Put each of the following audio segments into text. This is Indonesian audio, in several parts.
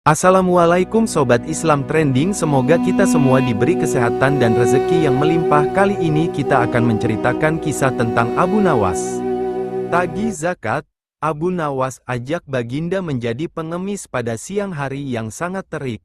Assalamualaikum Sobat Islam Trending, semoga kita semua diberi kesehatan dan rezeki yang melimpah. Kali ini kita akan menceritakan kisah tentang Abu Nawas. Tagih zakat, Abu Nawas ajak Baginda menjadi pengemis pada siang hari yang sangat terik.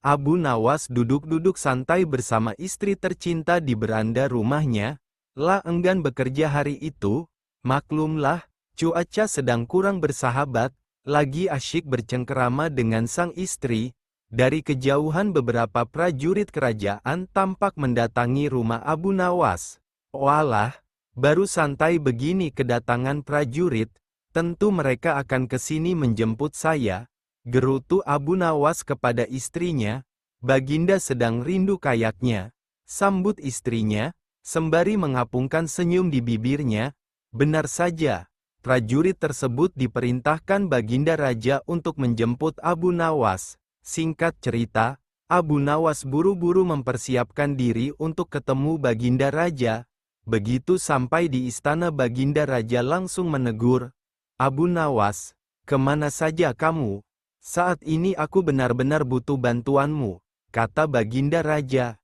Abu Nawas duduk-duduk santai bersama istri tercinta di beranda rumahnya, lah enggan bekerja hari itu. Maklumlah, cuaca sedang kurang bersahabat. Lagi asyik bercengkerama dengan sang istri. Dari kejauhan beberapa prajurit kerajaan tampak mendatangi rumah Abu Nawas. Walah, baru santai begini kedatangan prajurit, tentu mereka akan kesini menjemput saya, gerutu Abu Nawas kepada istrinya. Baginda sedang rindu kayaknya, sambut istrinya, sembari mengapungkan senyum di bibirnya. Benar saja. Prajurit tersebut diperintahkan Baginda Raja untuk menjemput Abu Nawas. Singkat cerita, Abu Nawas buru-buru mempersiapkan diri untuk ketemu Baginda Raja. Begitu sampai di istana, Baginda Raja langsung menegur, "Abu Nawas, kemana saja kamu? Saat ini aku benar-benar butuh bantuanmu," kata Baginda Raja.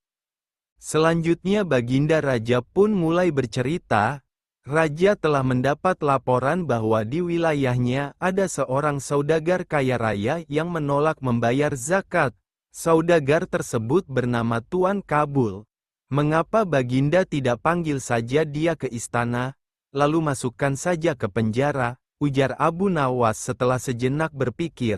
Selanjutnya Baginda Raja pun mulai bercerita. Raja telah mendapat laporan bahwa di wilayahnya ada seorang saudagar kaya raya yang menolak membayar zakat. Saudagar tersebut bernama Tuan Kabul. Mengapa Baginda tidak panggil saja dia ke istana, lalu masukkan saja ke penjara, ujar Abu Nawas setelah sejenak berpikir.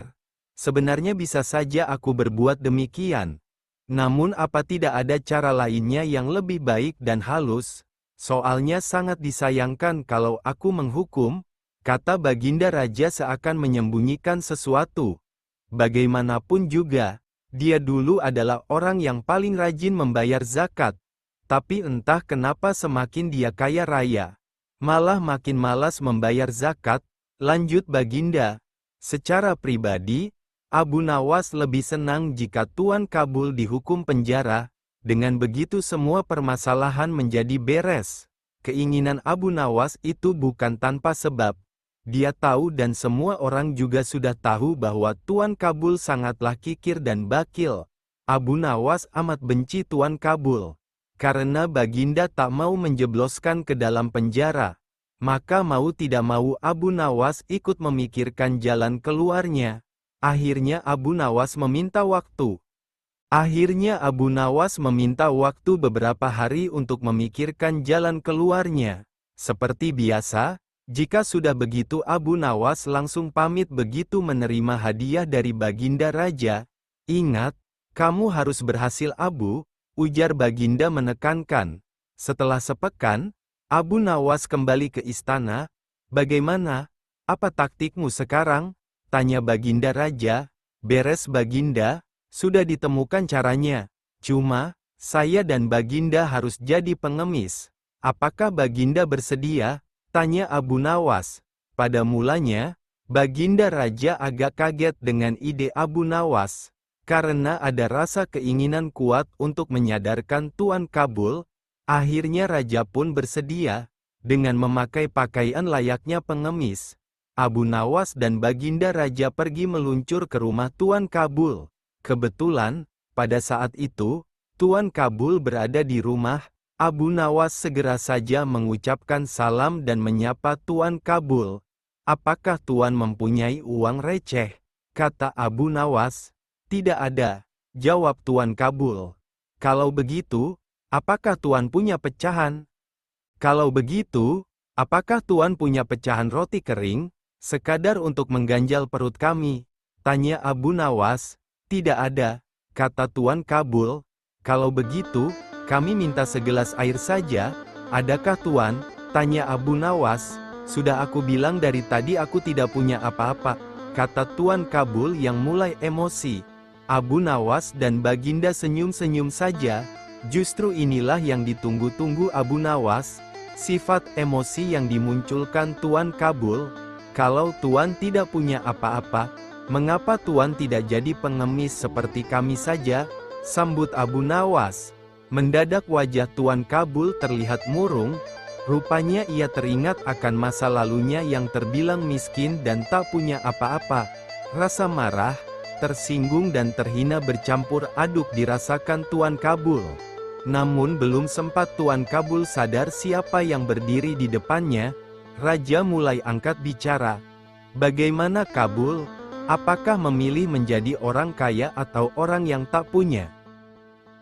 Sebenarnya bisa saja aku berbuat demikian. Namun apa tidak ada cara lainnya yang lebih baik dan halus? Soalnya sangat disayangkan kalau aku menghukum, kata Baginda Raja seakan menyembunyikan sesuatu. Bagaimanapun juga, dia dulu adalah orang yang paling rajin membayar zakat. Tapi entah kenapa semakin dia kaya raya, malah makin malas membayar zakat, lanjut Baginda. Secara pribadi, Abu Nawas lebih senang jika Tuan Kabul dihukum penjara. Dengan begitu semua permasalahan menjadi beres. Keinginan Abu Nawas itu bukan tanpa sebab. Dia tahu dan semua orang juga sudah tahu bahwa Tuan Kabul sangatlah kikir dan bakil. Abu Nawas amat benci Tuan Kabul. Karena Baginda tak mau menjebloskan ke dalam penjara, maka mau tidak mau Abu Nawas ikut memikirkan jalan keluarnya. Akhirnya Abu Nawas meminta waktu. Beberapa hari untuk memikirkan jalan keluarnya. Seperti biasa, jika sudah begitu Abu Nawas langsung pamit begitu menerima hadiah dari Baginda Raja. "Ingat, kamu harus berhasil Abu," ujar Baginda menekankan. Setelah sepekan, Abu Nawas kembali ke istana. "Bagaimana? Apa taktikmu sekarang?" tanya Baginda Raja. "Beres Baginda. Sudah ditemukan caranya. Cuma, saya dan Baginda harus jadi pengemis. Apakah Baginda bersedia?" tanya Abu Nawas. Pada mulanya, Baginda Raja agak kaget dengan ide Abu Nawas. Karena ada rasa keinginan kuat untuk menyadarkan Tuan Kabul, akhirnya Raja pun bersedia. Dengan memakai pakaian layaknya pengemis, Abu Nawas dan Baginda Raja pergi meluncur ke rumah Tuan Kabul. Kebetulan, pada saat itu, Tuan Kabul berada di rumah. Abu Nawas segera saja mengucapkan salam dan menyapa Tuan Kabul. "Apakah Tuan mempunyai uang receh?" kata Abu Nawas. "Tidak ada," jawab Tuan Kabul. "Kalau begitu, apakah Tuan punya pecahan?" "Kalau begitu, apakah Tuan punya pecahan roti kering, sekadar untuk mengganjal perut kami?" tanya Abu Nawas. "Tidak ada," kata Tuan Kabul. "Kalau begitu, kami minta segelas air saja." "Adakah Tuan?" tanya Abu Nawas. "Sudah aku bilang dari tadi aku tidak punya apa-apa," kata Tuan Kabul yang mulai emosi. Abu Nawas dan Baginda senyum-senyum saja. Justru inilah yang ditunggu-tunggu Abu Nawas, sifat emosi yang dimunculkan Tuan Kabul. "Kalau Tuan tidak punya apa-apa, mengapa Tuan tidak jadi pengemis seperti kami saja?" sambut Abu Nawas. Mendadak wajah Tuan Kabul terlihat murung. Rupanya ia teringat akan masa lalunya yang terbilang miskin dan tak punya apa-apa. Rasa marah, tersinggung dan terhina bercampur aduk dirasakan Tuan Kabul. Namun belum sempat Tuan Kabul sadar siapa yang berdiri di depannya, Raja mulai angkat bicara. "Bagaimana Kabul? Apakah memilih menjadi orang kaya atau orang yang tak punya?"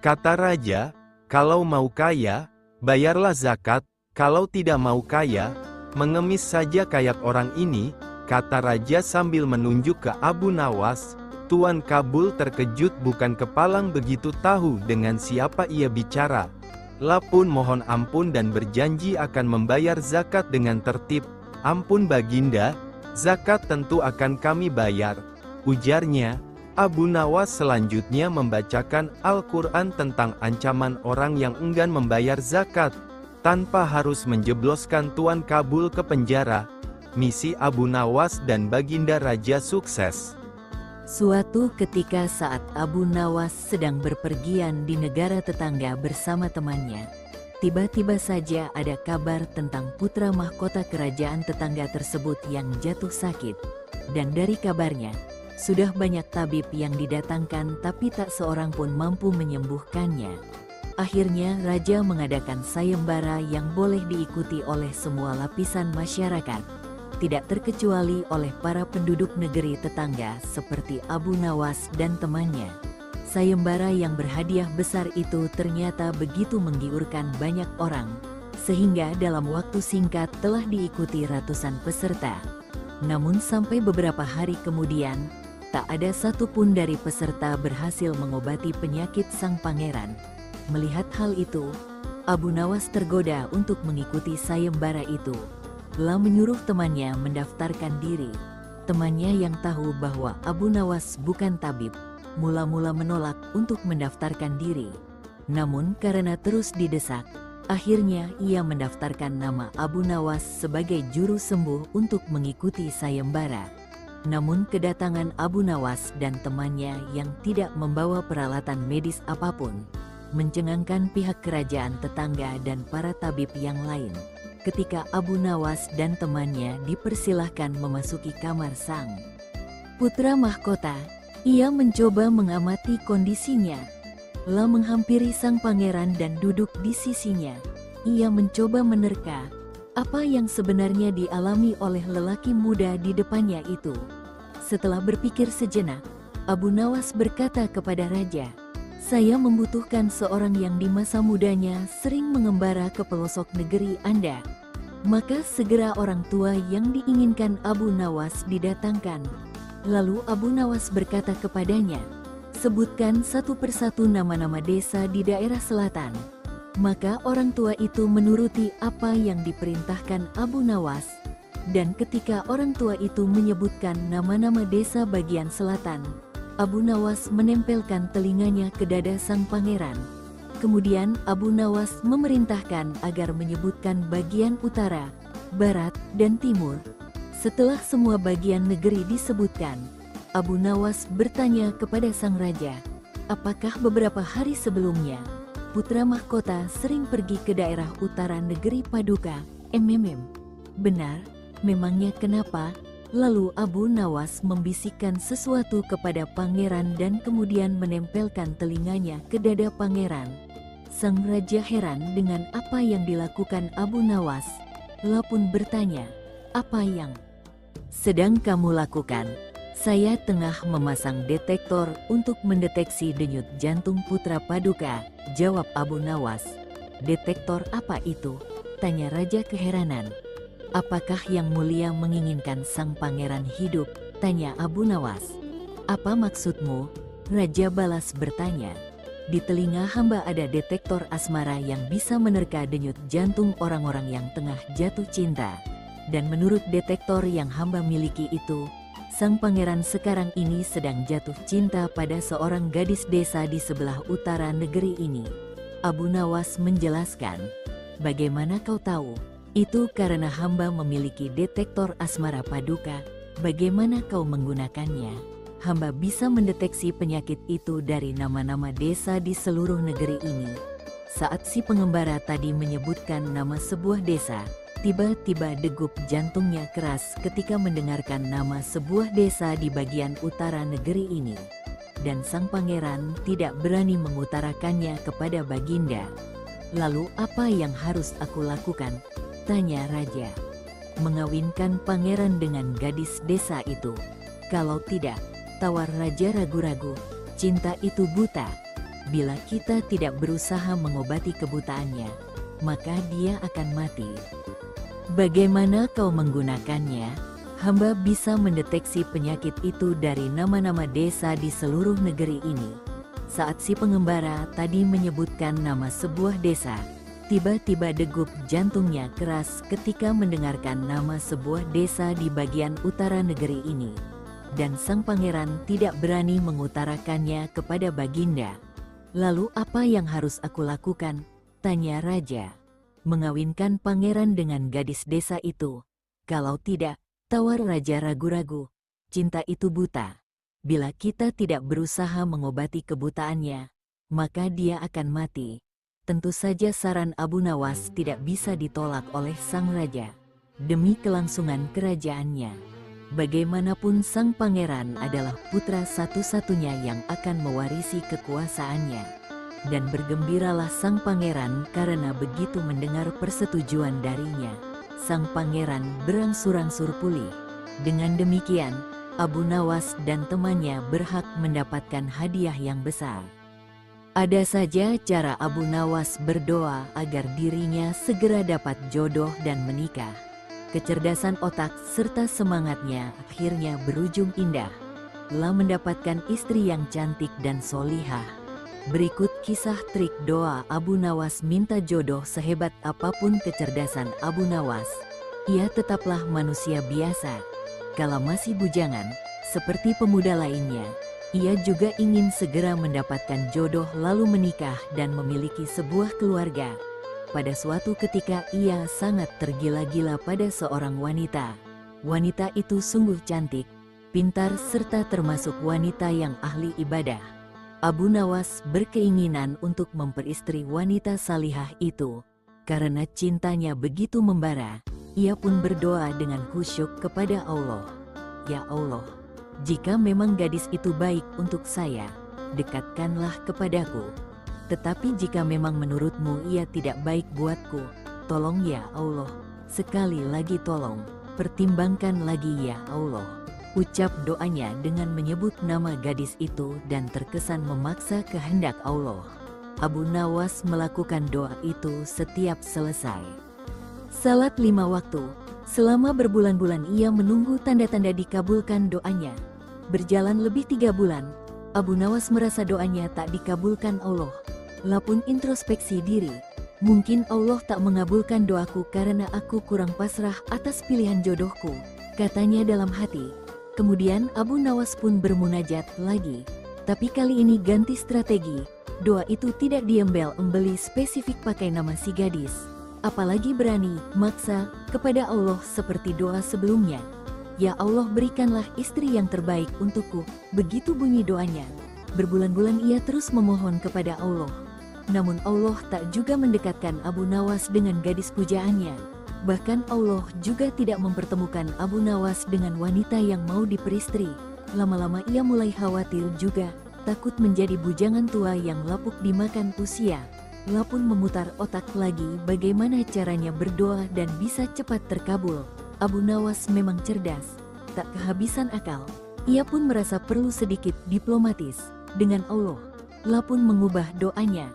Kata Raja, "Kalau mau kaya, bayarlah zakat, kalau tidak mau kaya, mengemis saja kayak orang ini," kata Raja sambil menunjuk ke Abu Nawas. Tuan Kabul terkejut bukan kepalang begitu tahu dengan siapa ia bicara. La pun mohon ampun dan berjanji akan membayar zakat dengan tertib. "Ampun Baginda, zakat tentu akan kami bayar," ujarnya. Abu Nawas selanjutnya membacakan Al-Quran tentang ancaman orang yang enggan membayar zakat, tanpa harus menjebloskan Tuan Kabul ke penjara. Misi Abu Nawas dan Baginda Raja sukses. Suatu ketika saat Abu Nawas sedang berpergian di negara tetangga bersama temannya, tiba-tiba saja ada kabar tentang putra mahkota kerajaan tetangga tersebut yang jatuh sakit. Dan dari kabarnya, sudah banyak tabib yang didatangkan tapi tak seorang pun mampu menyembuhkannya. Akhirnya Raja mengadakan sayembara yang boleh diikuti oleh semua lapisan masyarakat, tidak terkecuali oleh para penduduk negeri tetangga seperti Abu Nawas dan temannya. Sayembara yang berhadiah besar itu ternyata begitu menggiurkan banyak orang, sehingga dalam waktu singkat telah diikuti ratusan peserta. Namun sampai beberapa hari kemudian, tak ada satupun dari peserta berhasil mengobati penyakit sang pangeran. Melihat hal itu, Abu Nawas tergoda untuk mengikuti sayembara itu. La menyuruh temannya mendaftarkan diri. Temannya yang tahu bahwa Abu Nawas bukan tabib, mula-mula menolak untuk mendaftarkan diri. Namun karena terus didesak, akhirnya ia mendaftarkan nama Abu Nawas sebagai juru sembuh untuk mengikuti sayembara. Namun kedatangan Abu Nawas dan temannya yang tidak membawa peralatan medis apapun, mencengangkan pihak kerajaan tetangga dan para tabib yang lain. Ketika Abu Nawas dan temannya dipersilahkan memasuki kamar sang putra mahkota, ia mencoba mengamati kondisinya. La menghampiri sang pangeran dan duduk di sisinya. Ia mencoba menerka apa yang sebenarnya dialami oleh lelaki muda di depannya itu. Setelah berpikir sejenak, Abu Nawas berkata kepada Raja, "Saya membutuhkan seorang yang di masa mudanya sering mengembara ke pelosok negeri Anda." Maka segera orang tua yang diinginkan Abu Nawas didatangkan. Lalu Abu Nawas berkata kepadanya, "Sebutkan satu persatu nama-nama desa di daerah selatan." Maka orang tua itu menuruti apa yang diperintahkan Abu Nawas. Dan ketika orang tua itu menyebutkan nama-nama desa bagian selatan, Abu Nawas menempelkan telinganya ke dada sang pangeran. Kemudian Abu Nawas memerintahkan agar menyebutkan bagian utara, barat, dan timur. Setelah semua bagian negeri disebutkan, Abu Nawas bertanya kepada sang raja, apakah beberapa hari sebelumnya, putra mahkota sering pergi ke daerah utara negeri Paduka, Benar, memangnya kenapa? Lalu Abu Nawas membisikkan sesuatu kepada pangeran dan kemudian menempelkan telinganya ke dada pangeran. Sang raja heran dengan apa yang dilakukan Abu Nawas. La pun bertanya, "Apa yang sedang kamu lakukan?" "Saya tengah memasang detektor untuk mendeteksi denyut jantung putra Paduka," jawab Abu Nawas. "Detektor apa itu?" tanya raja keheranan. "Apakah yang mulia menginginkan sang pangeran hidup?" tanya Abu Nawas. "Apa maksudmu?" raja balas bertanya. "Di telinga hamba ada detektor asmara yang bisa menerka denyut jantung orang-orang yang tengah jatuh cinta. Dan menurut detektor yang hamba miliki itu, sang pangeran sekarang ini sedang jatuh cinta pada seorang gadis desa di sebelah utara negeri ini." Abu Nawas menjelaskan, "Bagaimana kau tahu?" "Itu karena hamba memiliki detektor asmara Paduka. Bagaimana kau menggunakannya?" "Hamba bisa mendeteksi penyakit itu dari nama-nama desa di seluruh negeri ini. Saat si pengembara tadi menyebutkan nama sebuah desa, Tiba-tiba degup jantungnya keras ketika mendengarkan nama sebuah desa di bagian utara negeri ini. Dan sang pangeran tidak berani mengutarakannya kepada Baginda. "Lalu apa yang harus aku lakukan?" tanya raja. "Mengawinkan pangeran dengan gadis desa itu. Kalau tidak," tawar raja ragu-ragu, "cinta itu buta. Bila kita tidak berusaha mengobati kebutaannya, maka dia akan mati." "Bagaimana kau menggunakannya? Hamba bisa mendeteksi penyakit itu dari nama-nama desa di seluruh negeri ini." Saat si pengembara tadi menyebutkan nama sebuah desa, tiba-tiba degup jantungnya keras ketika mendengarkan nama sebuah desa di bagian utara negeri ini. Dan sang pangeran tidak berani mengutarakannya kepada Baginda. "Lalu apa yang harus aku lakukan?" tanya raja. "Mengawinkan pangeran dengan gadis desa itu. Kalau tidak," tawar raja ragu-ragu, "cinta itu buta. Bila kita tidak berusaha mengobati kebutaannya, maka dia akan mati." Tentu saja saran Abu Nawas tidak bisa ditolak oleh sang raja. Demi kelangsungan kerajaannya, bagaimanapun sang pangeran adalah putra satu-satunya yang akan mewarisi kekuasaannya. Dan bergembiralah sang pangeran karena begitu mendengar persetujuan darinya. Sang pangeran berangsur-angsur pulih. Dengan demikian, Abu Nawas dan temannya berhak mendapatkan hadiah yang besar. Ada saja cara Abu Nawas berdoa agar dirinya segera dapat jodoh dan menikah. Kecerdasan otak serta semangatnya akhirnya berujung indah. Telah mendapatkan istri yang cantik dan solihah. Berikut kisah trik doa Abu Nawas minta jodoh. Sehebat apapun kecerdasan Abu Nawas, ia tetaplah manusia biasa. Kala masih bujangan, seperti pemuda lainnya, ia juga ingin segera mendapatkan jodoh lalu menikah dan memiliki sebuah keluarga. Pada suatu ketika ia sangat tergila-gila pada seorang wanita. Wanita itu sungguh cantik, pintar serta termasuk wanita yang ahli ibadah. Abu Nawas berkeinginan untuk memperistri wanita salihah itu. Karena cintanya begitu membara, ia pun berdoa dengan khusyuk kepada Allah. "Ya Allah, jika memang gadis itu baik untuk saya, dekatkanlah kepadaku. Tetapi jika memang menurutmu ia tidak baik buatku, tolong ya Allah, sekali lagi tolong, pertimbangkan lagi ya Allah." Ucap doanya dengan menyebut nama gadis itu dan terkesan memaksa kehendak Allah. Abu Nawas melakukan doa itu setiap selesai salat 5 waktu. Selama berbulan-bulan ia menunggu tanda-tanda dikabulkan doanya. Berjalan lebih 3 bulan, Abu Nawas merasa doanya tak dikabulkan Allah. Lapun introspeksi diri, mungkin Allah tak mengabulkan doaku karena aku kurang pasrah atas pilihan jodohku, katanya dalam hati. Kemudian Abu Nawas pun bermunajat lagi. Tapi kali ini ganti strategi. Doa itu tidak diembel-embeli spesifik pakai nama si gadis. Apalagi berani maksa kepada Allah seperti doa sebelumnya. "Ya Allah, berikanlah istri yang terbaik untukku." Begitu bunyi doanya. Berbulan-bulan ia terus memohon kepada Allah. Namun Allah tak juga mendekatkan Abu Nawas dengan gadis pujaannya. Bahkan Allah juga tidak mempertemukan Abu Nawas dengan wanita yang mau diperistri. Lama-lama ia mulai khawatir juga, takut menjadi bujangan tua yang lapuk dimakan usia. Lapun memutar otak lagi bagaimana caranya berdoa dan bisa cepat terkabul. Abu Nawas memang cerdas, tak kehabisan akal. Ia pun merasa perlu sedikit diplomatis dengan Allah. Lapun mengubah doanya.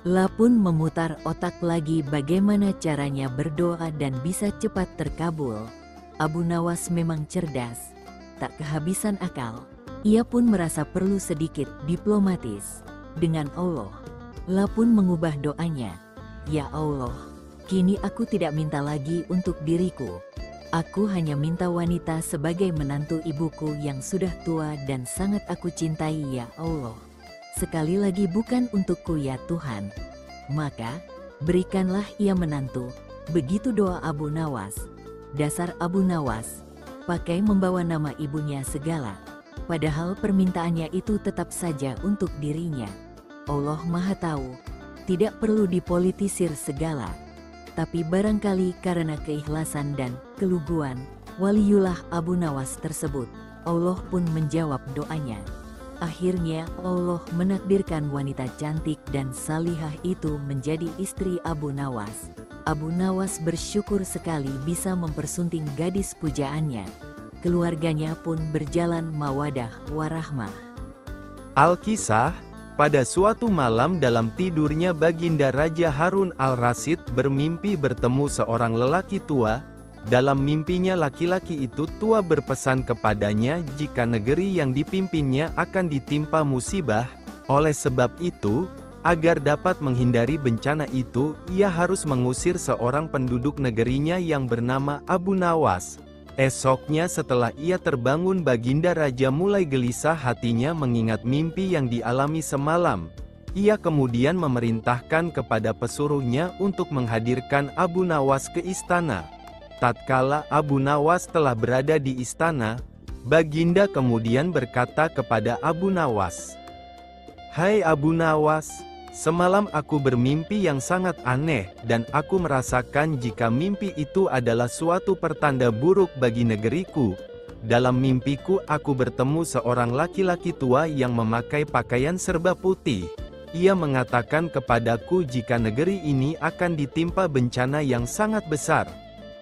Lapun memutar otak lagi bagaimana caranya berdoa dan bisa cepat terkabul. Abu Nawas memang cerdas, tak kehabisan akal. Ia pun merasa perlu sedikit diplomatis dengan Allah. Lapun mengubah doanya. "Ya Allah, kini aku tidak minta lagi untuk diriku. Aku hanya minta wanita sebagai menantu ibuku yang sudah tua dan sangat aku cintai ya Allah. Sekali lagi bukan untukku ya Tuhan. Maka, berikanlah ia menantu." Begitu doa Abu Nawas. Dasar Abu Nawas, pakai membawa nama ibunya segala. Padahal permintaannya itu tetap saja untuk dirinya. Allah Maha Tahu, tidak perlu dipolitisir segala. Tapi barangkali karena keikhlasan dan keluguan waliullah Abu Nawas tersebut, Allah pun menjawab doanya. Akhirnya Allah menakdirkan wanita cantik dan salihah itu menjadi istri Abu Nawas. Abu Nawas bersyukur sekali bisa mempersunting gadis pujaannya. Keluarganya pun berjalan mawadah warahmah. Al-Kisah, pada suatu malam dalam tidurnya Baginda Raja Harun al-Rasyid bermimpi bertemu seorang lelaki tua. Dalam mimpinya laki-laki itu tua berpesan kepadanya jika negeri yang dipimpinnya akan ditimpa musibah. Oleh sebab itu, agar dapat menghindari bencana itu, ia harus mengusir seorang penduduk negerinya yang bernama Abu Nawas. Esoknya setelah ia terbangun Baginda Raja mulai gelisah hatinya mengingat mimpi yang dialami semalam. Ia kemudian memerintahkan kepada pesuruhnya untuk menghadirkan Abu Nawas ke istana. Tatkala Abu Nawas telah berada di istana, Baginda kemudian berkata kepada Abu Nawas, "Hai Abu Nawas, semalam aku bermimpi yang sangat aneh, dan aku merasakan jika mimpi itu adalah suatu pertanda buruk bagi negeriku. Dalam mimpiku aku bertemu seorang laki-laki tua yang memakai pakaian serba putih. Ia mengatakan kepadaku jika negeri ini akan ditimpa bencana yang sangat besar.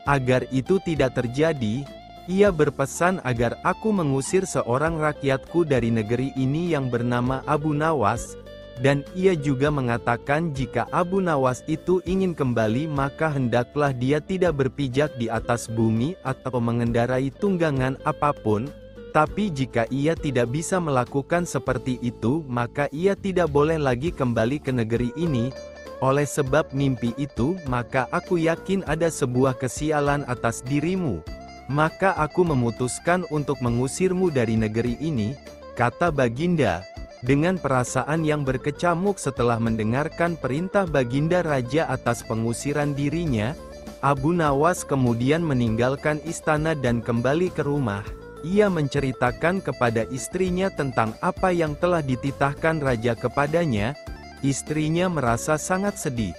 Agar itu tidak terjadi, ia berpesan agar aku mengusir seorang rakyatku dari negeri ini yang bernama Abu Nawas. Dan ia juga mengatakan jika Abu Nawas itu ingin kembali maka hendaklah dia tidak berpijak di atas bumi atau mengendarai tunggangan apapun, tapi jika ia tidak bisa melakukan seperti itu maka ia tidak boleh lagi kembali ke negeri ini. Oleh sebab mimpi itu maka aku yakin ada sebuah kesialan atas dirimu. Maka aku memutuskan untuk mengusirmu dari negeri ini," kata Baginda. Dengan perasaan yang berkecamuk setelah mendengarkan perintah Baginda Raja atas pengusiran dirinya, Abu Nawas kemudian meninggalkan istana dan kembali ke rumah. Ia menceritakan kepada istrinya tentang apa yang telah dititahkan Raja kepadanya. Istrinya merasa sangat sedih.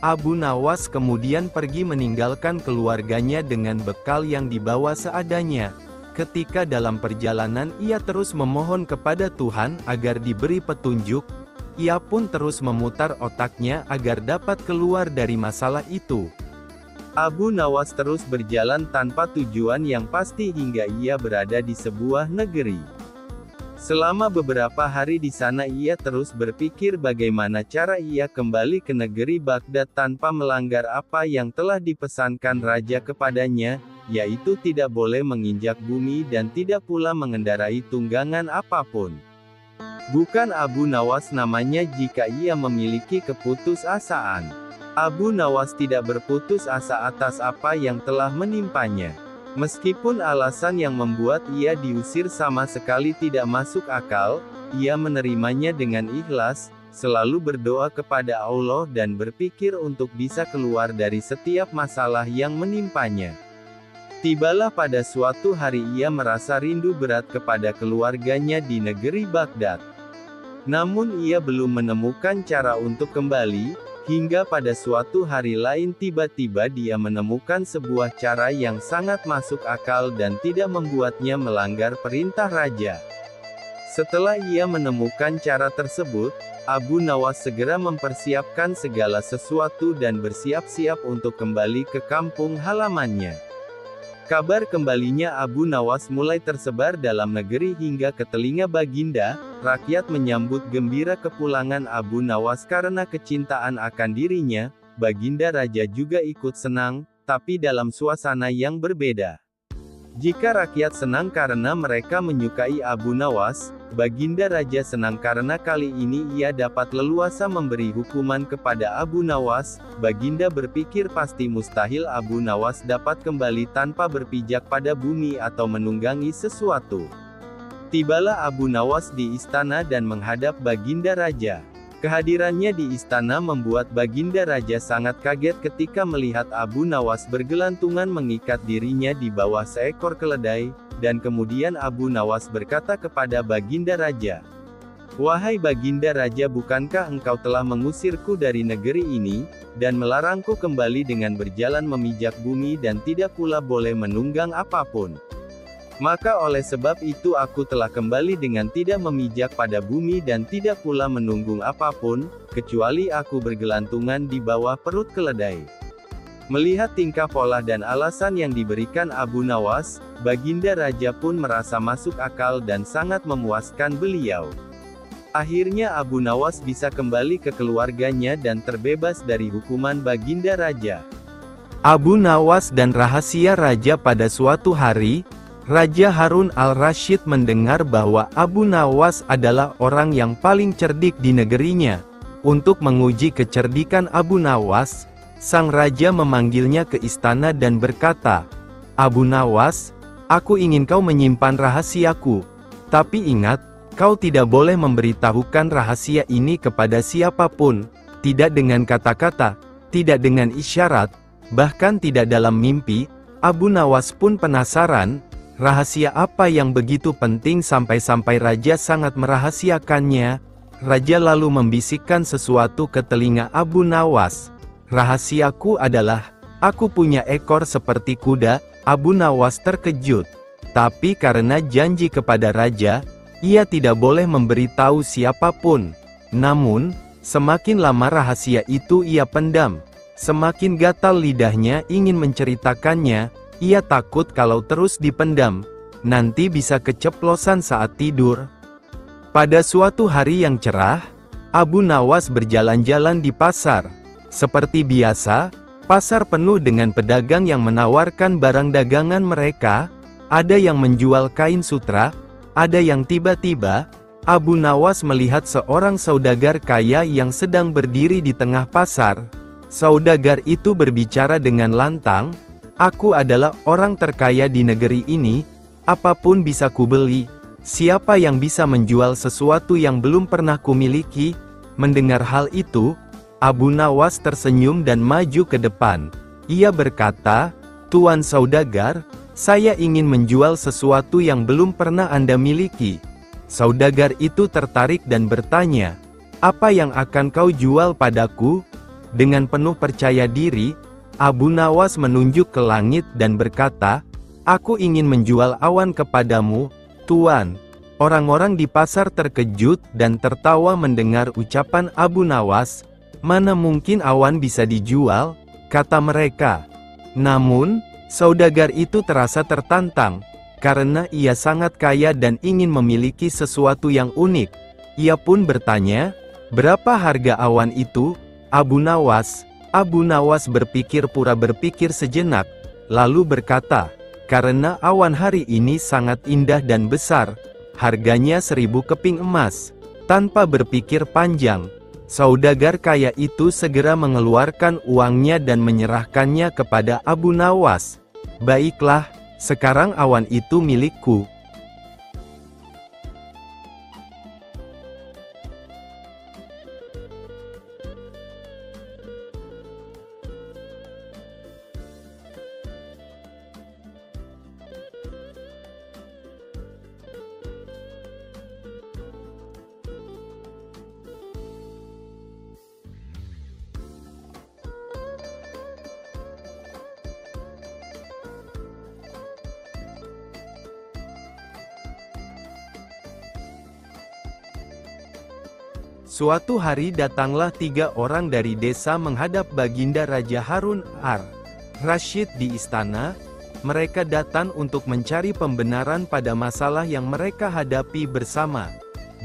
Abu Nawas kemudian pergi meninggalkan keluarganya dengan bekal yang dibawa seadanya. Ketika dalam perjalanan ia terus memohon kepada Tuhan agar diberi petunjuk, ia pun terus memutar otaknya agar dapat keluar dari masalah itu. Abu Nawas terus berjalan tanpa tujuan yang pasti hingga ia berada di sebuah negeri. Selama beberapa hari di sana ia terus berpikir bagaimana cara ia kembali ke negeri Baghdad tanpa melanggar apa yang telah dipesankan Raja kepadanya, yaitu tidak boleh menginjak bumi dan tidak pula mengendarai tunggangan apapun. Bukan Abu Nawas namanya jika ia memiliki keputusasaan. Abu Nawas tidak berputus asa atas apa yang telah menimpanya. Meskipun alasan yang membuat ia diusir sama sekali tidak masuk akal, ia menerimanya dengan ikhlas, selalu berdoa kepada Allah dan berpikir untuk bisa keluar dari setiap masalah yang menimpanya. Tibalah pada suatu hari ia merasa rindu berat kepada keluarganya di negeri Baghdad. Namun ia belum menemukan cara untuk kembali, hingga pada suatu hari lain tiba-tiba dia menemukan sebuah cara yang sangat masuk akal dan tidak membuatnya melanggar perintah raja. Setelah ia menemukan cara tersebut, Abu Nawas segera mempersiapkan segala sesuatu dan bersiap-siap untuk kembali ke kampung halamannya. Kabar kembalinya Abu Nawas mulai tersebar dalam negeri hingga ke telinga Baginda. Rakyat menyambut gembira kepulangan Abu Nawas karena kecintaan akan dirinya. Baginda Raja juga ikut senang, tapi dalam suasana yang berbeda. Jika rakyat senang karena mereka menyukai Abu Nawas, Baginda Raja senang karena kali ini ia dapat leluasa memberi hukuman kepada Abu Nawas. Baginda berpikir pasti mustahil Abu Nawas dapat kembali tanpa berpijak pada bumi atau menunggangi sesuatu. Tibalah Abu Nawas di istana dan menghadap Baginda Raja. Kehadirannya di istana membuat Baginda Raja sangat kaget ketika melihat Abu Nawas bergelantungan mengikat dirinya di bawah seekor keledai, dan kemudian Abu Nawas berkata kepada Baginda Raja, "Wahai Baginda Raja, bukankah engkau telah mengusirku dari negeri ini? dan melarangku kembali dengan berjalan memijak bumi dan tidak pula boleh menunggang apapun. Maka oleh sebab itu aku telah kembali dengan tidak memijak pada bumi dan tidak pula menunggung apapun, kecuali aku bergelantungan di bawah perut keledai. Melihat tingkah pola dan alasan yang diberikan Abu Nawas, Baginda Raja pun merasa masuk akal dan sangat memuaskan beliau. Akhirnya Abu Nawas bisa kembali ke keluarganya dan terbebas dari hukuman Baginda Raja. Abu Nawas dan rahasia Raja. Pada suatu hari, Raja Harun al-Rasyid mendengar bahwa Abu Nawas adalah orang yang paling cerdik di negerinya. Untuk menguji kecerdikan Abu Nawas, sang raja memanggilnya ke istana dan berkata, "Abu Nawas, aku ingin kau menyimpan rahasiaku. Tapi ingat, kau tidak boleh memberitahukan rahasia ini kepada siapapun, tidak dengan kata-kata, tidak dengan isyarat, bahkan tidak dalam mimpi." Abu Nawas pun penasaran, rahasia apa yang begitu penting sampai-sampai raja sangat merahasiakannya. Raja lalu membisikkan sesuatu ke telinga Abu Nawas. "Rahasiaku adalah, aku punya ekor seperti kuda." Abu Nawas terkejut. Tapi karena janji kepada raja, ia tidak boleh memberitahu siapapun. Namun, semakin lama rahasia itu ia pendam, semakin gatal lidahnya ingin menceritakannya. Ia takut kalau terus dipendam, nanti bisa keceplosan saat tidur. Pada suatu hari yang cerah, Abu Nawas berjalan-jalan di pasar. Seperti biasa, pasar penuh dengan pedagang yang menawarkan barang dagangan mereka. Ada yang menjual kain sutra, ada yang tiba-tiba, Abu Nawas melihat seorang saudagar kaya yang sedang berdiri di tengah pasar. Saudagar itu berbicara dengan lantang, "Aku adalah orang terkaya di negeri ini, apapun bisa kubeli. Siapa yang bisa menjual sesuatu yang belum pernah kumiliki?" Mendengar hal itu, Abu Nawas tersenyum dan maju ke depan. Ia berkata, "Tuan saudagar, saya ingin menjual sesuatu yang belum pernah Anda miliki." Saudagar itu tertarik dan bertanya, "Apa yang akan kau jual padaku?" Dengan penuh percaya diri, Abu Nawas menunjuk ke langit dan berkata, "Aku ingin menjual awan kepadamu, Tuan." Orang-orang di pasar terkejut dan tertawa mendengar ucapan Abu Nawas. "Mana mungkin awan bisa dijual?" kata mereka. Namun, saudagar itu terasa tertantang, karena ia sangat kaya dan ingin memiliki sesuatu yang unik. Ia pun bertanya, "Berapa harga awan itu, Abu Nawas?" Abu Nawas pura berpikir sejenak, lalu berkata, "Karena awan hari ini sangat indah dan besar, harganya 1000 keping emas." Tanpa berpikir panjang, saudagar kaya itu segera mengeluarkan uangnya dan menyerahkannya kepada Abu Nawas. "Baiklah, sekarang awan itu milikku." Suatu hari datanglah 3 orang dari desa menghadap Baginda Raja Harun al-Rasyid di istana. Mereka datang untuk mencari pembenaran pada masalah yang mereka hadapi bersama.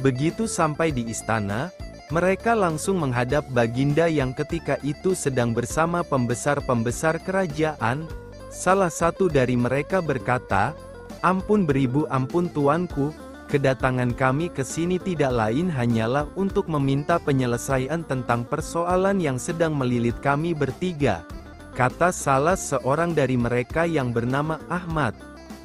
Begitu sampai di istana, mereka langsung menghadap Baginda yang ketika itu sedang bersama pembesar-pembesar kerajaan. Salah satu dari mereka berkata, "Ampun beribu ampun tuanku, kedatangan kami ke sini tidak lain hanyalah untuk meminta penyelesaian tentang persoalan yang sedang melilit kami bertiga," kata salah seorang dari mereka yang bernama Ahmad.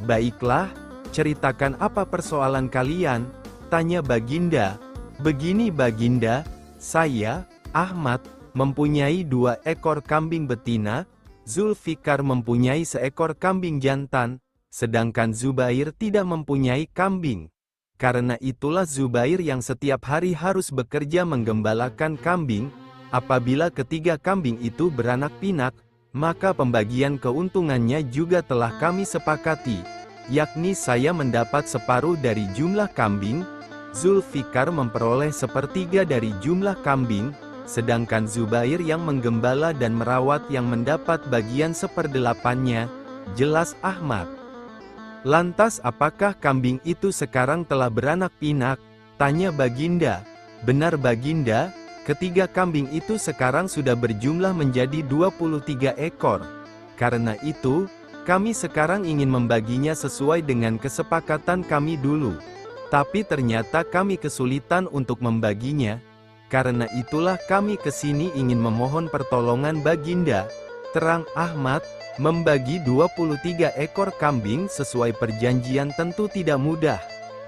"Baiklah, ceritakan apa persoalan kalian?" tanya Baginda. "Begini Baginda, saya, Ahmad, mempunyai 2 ekor kambing betina, Zulfikar mempunyai seekor kambing jantan, sedangkan Zubair tidak mempunyai kambing. Karena itulah Zubair yang setiap hari harus bekerja menggembalakan kambing. apabila ketiga kambing itu beranak pinak, maka pembagian keuntungannya juga telah kami sepakati, yakni saya mendapat separuh dari jumlah kambing, Zulfikar memperoleh sepertiga dari jumlah kambing, sedangkan Zubair yang menggembala dan merawat yang mendapat bagian seperdelapannya, jelas Ahmad. Lantas apakah kambing itu sekarang telah beranak pinak? Tanya Baginda. Benar Baginda, ketiga kambing itu sekarang sudah berjumlah menjadi 23 ekor. Karena itu, kami sekarang ingin membaginya sesuai dengan kesepakatan kami dulu. Tapi ternyata kami kesulitan untuk membaginya. Karena itulah kami kesini ingin memohon pertolongan Baginda. Terang Ahmad, membagi 23 ekor kambing sesuai perjanjian tentu tidak mudah.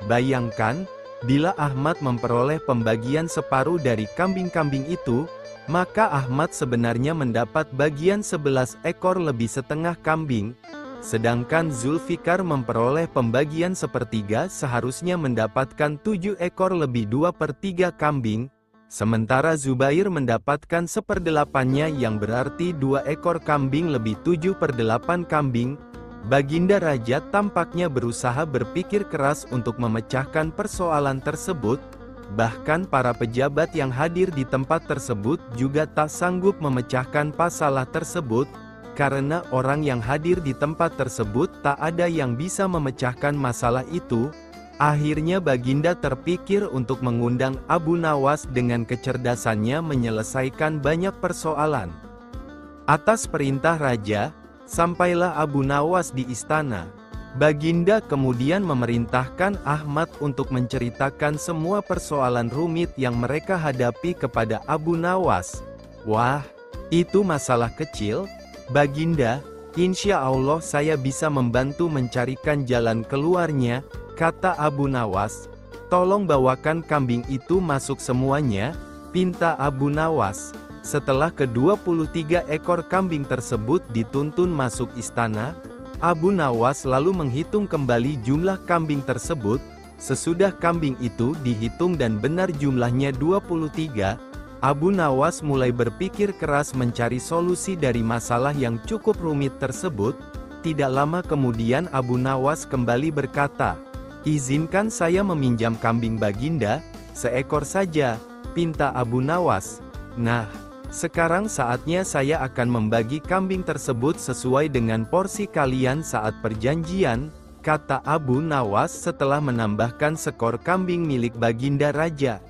Bayangkan, bila Ahmad memperoleh pembagian separuh dari kambing-kambing itu, maka Ahmad sebenarnya mendapat bagian 11 ekor lebih setengah kambing. Sedangkan Zulfikar memperoleh pembagian sepertiga seharusnya mendapatkan 7 ekor lebih 2/3 kambing. Sementara Zubair mendapatkan seperdelapannya yang berarti 2 ekor kambing lebih 7/8 kambing. Baginda Raja tampaknya berusaha berpikir keras untuk memecahkan persoalan tersebut. Bahkan para pejabat yang hadir di tempat tersebut juga tak sanggup memecahkan masalah tersebut, karena orang yang hadir di tempat tersebut tak ada yang bisa memecahkan masalah itu. Akhirnya Baginda terpikir untuk mengundang Abu Nawas dengan kecerdasannya menyelesaikan banyak persoalan. Atas perintah Raja, sampailah Abu Nawas di istana. Baginda kemudian memerintahkan Ahmad untuk menceritakan semua persoalan rumit yang mereka hadapi kepada Abu Nawas. Wah, itu masalah kecil, Baginda, insya Allah saya bisa membantu mencarikan jalan keluarnya, kata Abu Nawas. Tolong bawakan kambing itu masuk semuanya, pinta Abu Nawas. Setelah ke-23 ekor kambing tersebut dituntun masuk istana, Abu Nawas lalu menghitung kembali jumlah kambing tersebut. Sesudah kambing itu dihitung dan benar jumlahnya 23, Abu Nawas mulai berpikir keras mencari solusi dari masalah yang cukup rumit tersebut. Tidak lama kemudian Abu Nawas kembali berkata, "Izinkan saya meminjam kambing Baginda, seekor saja," pinta Abu Nawas. "Nah, sekarang saatnya saya akan membagi kambing tersebut sesuai dengan porsi kalian saat perjanjian," kata Abu Nawas setelah menambahkan skor kambing milik Baginda Raja.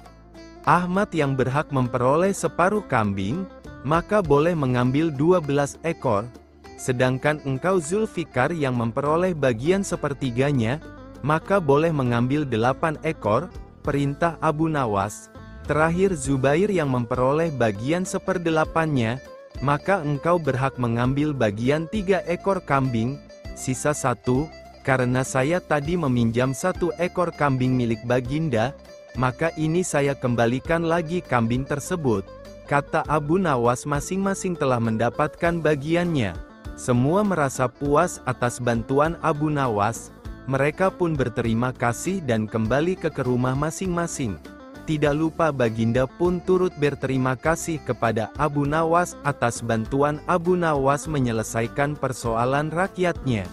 "Ahmad yang berhak memperoleh separuh kambing, maka boleh mengambil 12 ekor, sedangkan engkau Zulfikar yang memperoleh bagian sepertiganya, maka boleh mengambil 8 ekor, perintah Abu Nawas. Terakhir Zubair yang memperoleh bagian seperdelapannya, maka engkau berhak mengambil bagian 3 ekor kambing, sisa 1, karena saya tadi meminjam 1 ekor kambing milik Baginda, maka ini saya kembalikan lagi kambing tersebut," kata Abu Nawas. Masing-masing telah mendapatkan bagiannya. Semua merasa puas atas bantuan Abu Nawas. Mereka pun berterima kasih dan kembali ke rumah masing-masing. Tidak lupa Baginda pun turut berterima kasih kepada Abu Nawas atas bantuan Abu Nawas menyelesaikan persoalan rakyatnya.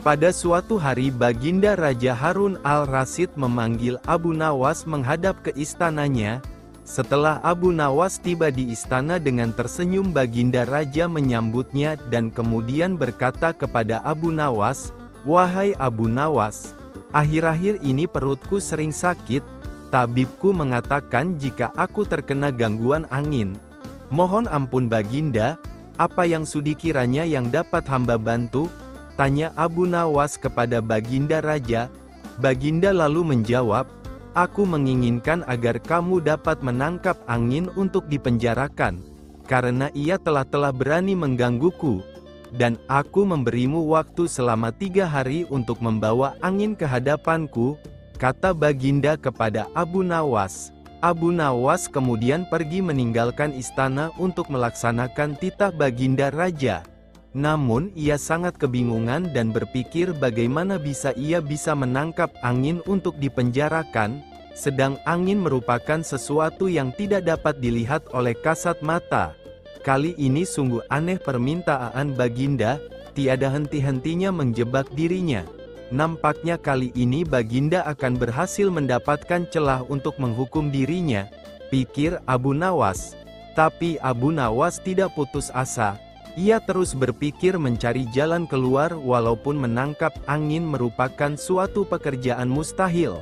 Pada suatu hari Baginda Raja Harun al-Rasyid memanggil Abu Nawas menghadap ke istananya. Setelah Abu Nawas tiba di istana dengan tersenyum, Baginda Raja menyambutnya dan kemudian berkata kepada Abu Nawas, "Wahai Abu Nawas, akhir-akhir ini perutku sering sakit. Tabibku mengatakan jika aku terkena gangguan angin. Mohon ampun Baginda, apa yang sudi kiranya yang dapat hamba bantu?" tanya Abu Nawas kepada Baginda Raja. Baginda lalu menjawab, "Aku menginginkan agar kamu dapat menangkap angin untuk dipenjarakan, karena ia telah berani menggangguku. Dan aku memberimu waktu selama 3 hari untuk membawa angin ke hadapanku," kata Baginda kepada Abu Nawas. Abu Nawas kemudian pergi meninggalkan istana untuk melaksanakan titah Baginda Raja. Namun ia sangat kebingungan dan berpikir bagaimana ia bisa menangkap angin untuk dipenjarakan. Sedang angin merupakan sesuatu yang tidak dapat dilihat oleh kasat mata. Kali ini sungguh aneh permintaan Baginda, tiada henti-hentinya menjebak dirinya. Nampaknya kali ini Baginda akan berhasil mendapatkan celah untuk menghukum dirinya, pikir Abu Nawas. Tapi Abu Nawas tidak putus asa. Ia terus berpikir mencari jalan keluar walaupun menangkap angin merupakan suatu pekerjaan mustahil.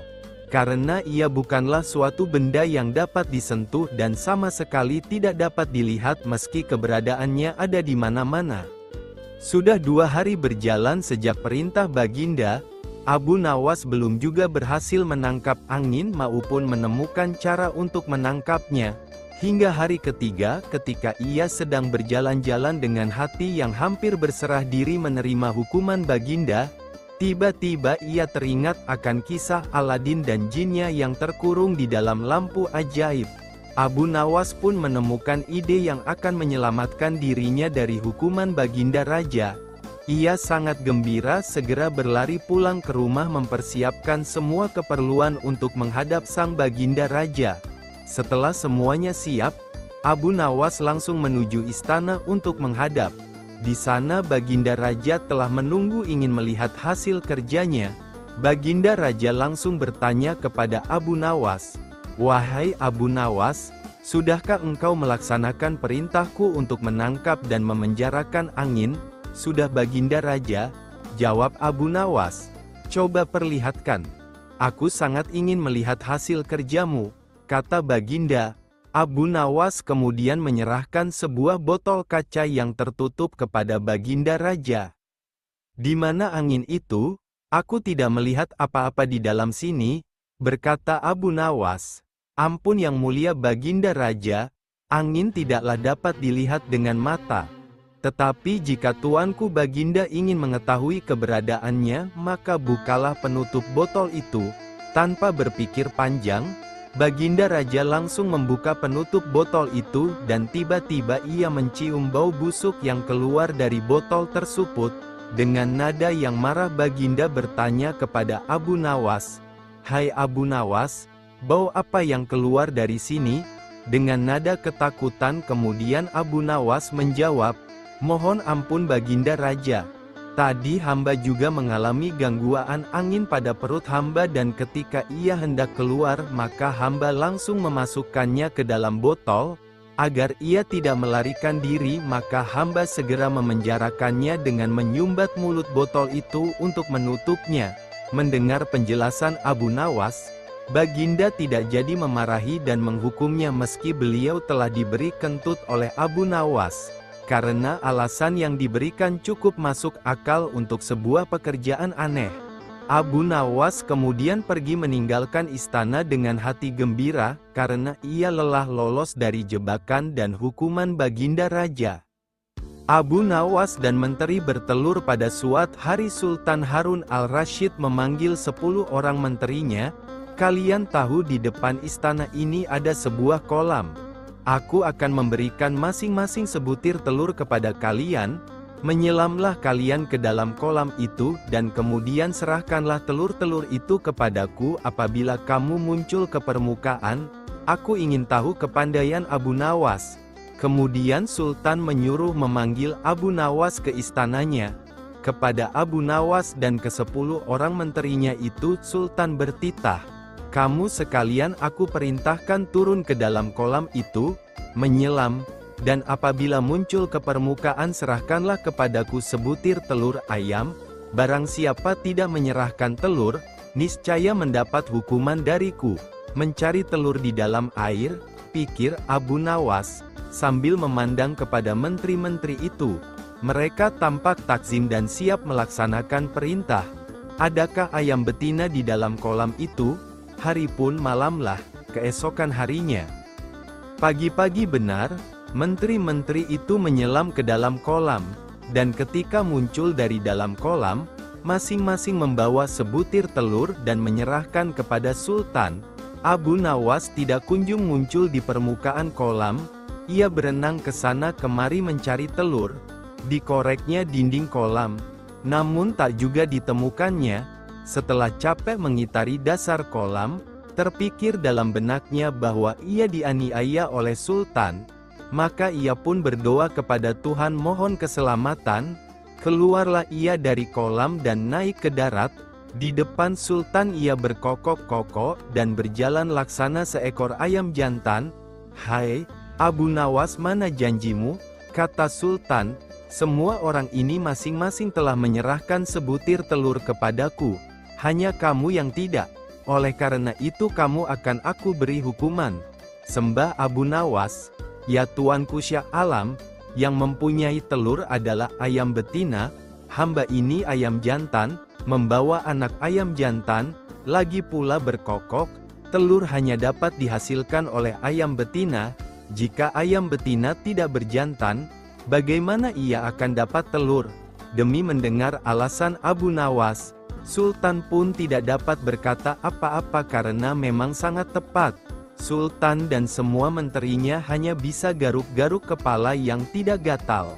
Karena ia bukanlah suatu benda yang dapat disentuh dan sama sekali tidak dapat dilihat meski keberadaannya ada di mana-mana. Sudah 2 hari berjalan sejak perintah Baginda, Abu Nawas belum juga berhasil menangkap angin maupun menemukan cara untuk menangkapnya. Hingga hari ketiga ketika ia sedang berjalan-jalan dengan hati yang hampir berserah diri menerima hukuman Baginda, tiba-tiba ia teringat akan kisah Aladin dan jinnya yang terkurung di dalam lampu ajaib. Abu Nawas pun menemukan ide yang akan menyelamatkan dirinya dari hukuman Baginda Raja. Ia sangat gembira segera berlari pulang ke rumah mempersiapkan semua keperluan untuk menghadap sang Baginda Raja. Setelah semuanya siap, Abu Nawas langsung menuju istana untuk menghadap. Di sana Baginda Raja telah menunggu ingin melihat hasil kerjanya. Baginda Raja langsung bertanya kepada Abu Nawas, "Wahai Abu Nawas, sudahkah engkau melaksanakan perintahku untuk menangkap dan memenjarakan angin?" "Sudah Baginda Raja," jawab Abu Nawas. "Coba perlihatkan. Aku sangat ingin melihat hasil kerjamu," kata Baginda. Abu Nawas kemudian menyerahkan sebuah botol kaca yang tertutup kepada Baginda Raja. "Di mana angin itu? Aku tidak melihat apa-apa di dalam sini," berkata Abu Nawas. "Ampun Yang Mulia Baginda Raja, angin tidaklah dapat dilihat dengan mata. Tetapi jika tuanku Baginda ingin mengetahui keberadaannya, maka bukalah penutup botol itu." Tanpa berpikir panjang, Baginda Raja langsung membuka penutup botol itu dan tiba-tiba ia mencium bau busuk yang keluar dari botol tersebut. Dengan nada yang marah Baginda bertanya kepada Abu Nawas, "Hai Abu Nawas, bau apa yang keluar dari sini?" Dengan nada ketakutan kemudian Abu Nawas menjawab, "Mohon ampun Baginda Raja. Tadi hamba juga mengalami gangguan angin pada perut hamba dan ketika ia hendak keluar maka hamba langsung memasukkannya ke dalam botol. Agar ia tidak melarikan diri maka hamba segera memenjarakannya dengan menyumbat mulut botol itu untuk menutupnya." Mendengar penjelasan Abu Nawas, Baginda tidak jadi memarahi dan menghukumnya meski beliau telah diberi kentut oleh Abu Nawas. Karena alasan yang diberikan cukup masuk akal untuk sebuah pekerjaan aneh. Abu Nawas kemudian pergi meninggalkan istana dengan hati gembira, karena ia lelah lolos dari jebakan dan hukuman Baginda Raja. Abu Nawas dan menteri bertelur pada suatu hari Sultan Harun al-Rasyid memanggil 10 orang menterinya, "Kalian tahu di depan istana ini ada sebuah kolam. Aku akan memberikan masing-masing sebutir telur kepada kalian. Menyelamlah kalian ke dalam kolam itu dan kemudian serahkanlah telur-telur itu kepadaku apabila kamu muncul ke permukaan. Aku ingin tahu kepandaian Abu Nawas." Kemudian Sultan menyuruh memanggil Abu Nawas ke istananya. Kepada Abu Nawas dan ke-10 orang menterinya itu Sultan bertitah, "Kamu sekalian aku perintahkan turun ke dalam kolam itu, menyelam, dan apabila muncul ke permukaan serahkanlah kepadaku sebutir telur ayam. Barang siapa tidak menyerahkan telur, niscaya mendapat hukuman dariku." "Mencari telur di dalam air," pikir Abu Nawas, sambil memandang kepada menteri-menteri itu. Mereka tampak takzim dan siap melaksanakan perintah. "Adakah ayam betina di dalam kolam itu?" Hari pun malamlah, keesokan harinya. Pagi-pagi benar, menteri-menteri itu menyelam ke dalam kolam, dan ketika muncul dari dalam kolam, masing-masing membawa sebutir telur dan menyerahkan kepada Sultan. Abu Nawas tidak kunjung muncul di permukaan kolam, ia berenang ke sana kemari mencari telur. Dikoreknya dinding kolam, namun tak juga ditemukannya. Setelah capek mengitari dasar kolam, Terpikir dalam benaknya bahwa ia dianiaya oleh sultan, maka ia pun berdoa kepada Tuhan mohon keselamatan. Keluarlah ia dari kolam dan naik ke darat. Di depan sultan ia berkokok-kokok dan berjalan laksana seekor ayam jantan. "Hai, Abu Nawas, mana janjimu?" kata sultan. "Semua orang ini masing-masing telah menyerahkan sebutir telur kepadaku. Hanya kamu yang tidak. Oleh karena itu kamu akan aku beri hukuman." Sembah Abu Nawas, "Ya tuanku Syah Alam, yang mempunyai telur adalah ayam betina, hamba ini ayam jantan, membawa anak ayam jantan, lagi pula berkokok, telur hanya dapat dihasilkan oleh ayam betina. Jika ayam betina tidak berjantan, bagaimana ia akan dapat telur?" Demi mendengar alasan Abu Nawas, sultan pun tidak dapat berkata apa-apa karena memang sangat tepat. Sultan dan semua menterinya hanya bisa garuk-garuk kepala yang tidak gatal.